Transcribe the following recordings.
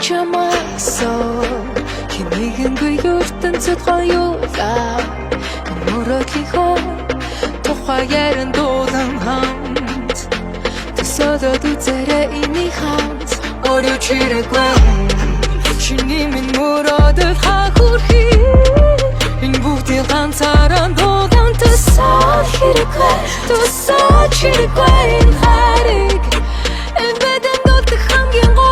чамайсо химигэнгүй ертөнцөд гоёлаа мөрөдлийнхөө тухай яран дуулан хамт төсөөлөд үзээрэй энийг хамт орой чирэггүй чиний минь мөрөдөл хахурхи энэ бүгдийг ганцаараа дуулан төсөөл хэрэггүй төсөөл чирэггүй энэ хариг энэ бэдэн дутах хамгийн гоё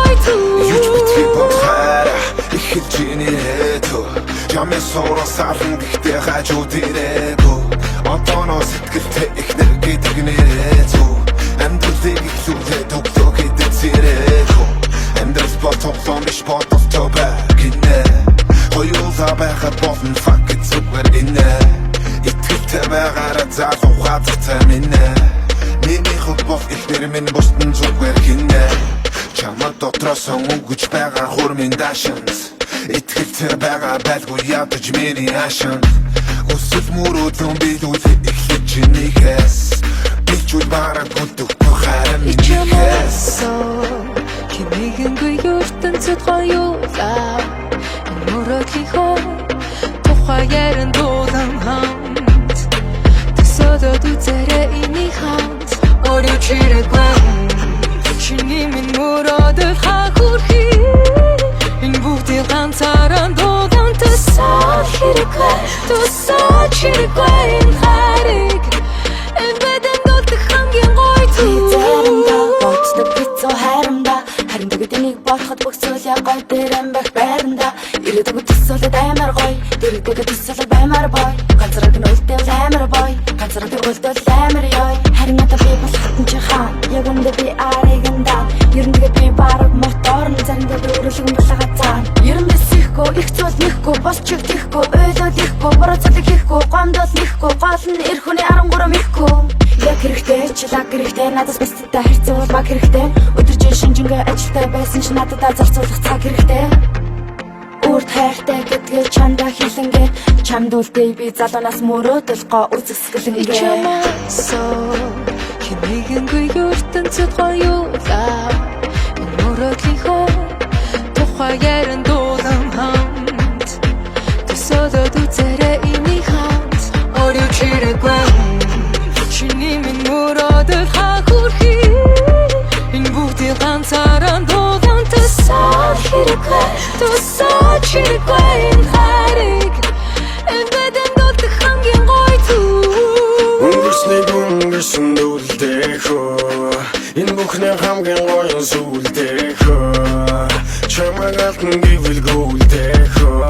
Jamais sonra sarın dikte hacı dirego Antono sitkirte ikner gidigneto Hem dürde gitsude doktor gidip zirego Hem de spot son bir spot of tobagine Koyulza behat bofen fakit zuber inne İtkirte begarat zarfo khatırta minne Nini khut bof ikner min bosten zuber ginne Chama dotroson uguch begar khurmin dashans Итгэвчээр байгаа байлгүй ядаж миний ашин Өсөл мөрөөдлөн бидүүлээ эхлэж чинийхээс Би ч үл бараг гүддэггүй харин минийхээс химигэнгүй ертөнцөд гоёлаа мөрөдлийнхөө тухай яран дуулан хамт төсөөлөд үзээрэй энийг хамт орой чирэггүй чиний минь мөрөөдөл хахурхи энэ бүгдийг ганцаараа дуулан төсөөл хэрэггүй төсөөл чирэггүй энэ хариг энэ бэдэн дутах хамгийн гоё заримдаа боцдог бицүү хайрамдаа харин тэгээд энийг бодоход бүх зүйл яг гоё дээрэн байх байранда ирээдүг төсөөлөд амар гоё ирээдүг төсөөлөд баймар бой ганцаараа нь үлдээл амар бой ганцаараа үлдээл амар ёй харин надад би бол хатан чи хаан яг үндэ би ариганда ерөндөд би бараг мотор заримдаа өөрөлгөн булгацаа ерөн бисэхгүй их зүйл нэхгүй бос чиг тэхгүй ойлоод ихгүй борооцол хийхгүй гомдол нэхгүй гол нь эр хүний 13 ихгүй яг хэрэгтэй чилаг хэрэгтэй надаас бисттэй хэрцүүл баг хэрэгтэй өдөржин шинжингээ ажилтай байсан ч надад зарцуулах цаг хэрэгтэй Урд хайртай гэдгээ чамда хэлэнгээ чамд үлдээ би залуунаас мөрөөдөл гоо үзэсгэлэнгээ чамайсо химигэнгүй ертөнцөд гоёлаа мөрөдлийнхөө тухай яран дуулан хамт төсөөлөд үзээрэй энийг хамт орой чирэггүй чиний минь мөрөөдөл хахурхи энэ бүгдийг ганцаараа дуулан төсөөл хэрэггүй төсөөл чирэггүй энэ хариг энэ бэдэн дутах хамгийн гоё өнгөрсөн үлдэхөө энэ бүхний хамгийн гоё сүлдэхөө чамайг алтан гэвэл гүлдэхөө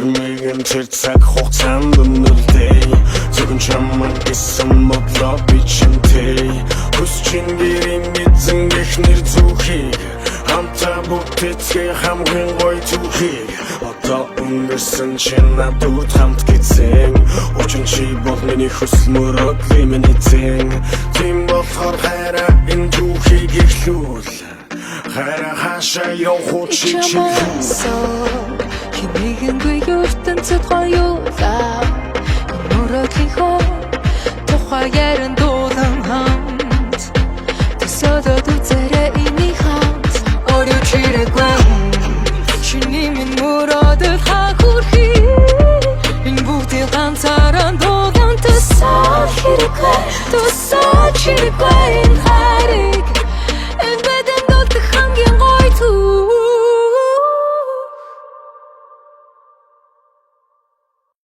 Тэрмэгэн тэр цаг хугацаанд өнөрлөдэй Зөвхөн чамайг гэсэн модлоо би чинтэй Хүсчин гэрийн эзэн эхнэр зүхийг Хамтаа бүтэцгээ хамгийн гоё түүхийг Одоо өнгөрсөн чинь надад хамт гизэн Учир чи бол миний хүсэл мөрөөдлийн минь эзэн Тийм болохоор хайраа энэ түүхийг эхлүүл Хайраа хаашаа явах чи чамайсо химигэнгүй ертөнцөд гоёлаа мөрөдлийнхөө тухай яран дуулан хамт төсөөлөд үзээрэй энийг хамт орой чирэггүй чиний минь мөрөөдөл хахурхи энэ бүгдийг ганцаараа дуулан төсөөл хэрэггүй төсөөл чирэггүй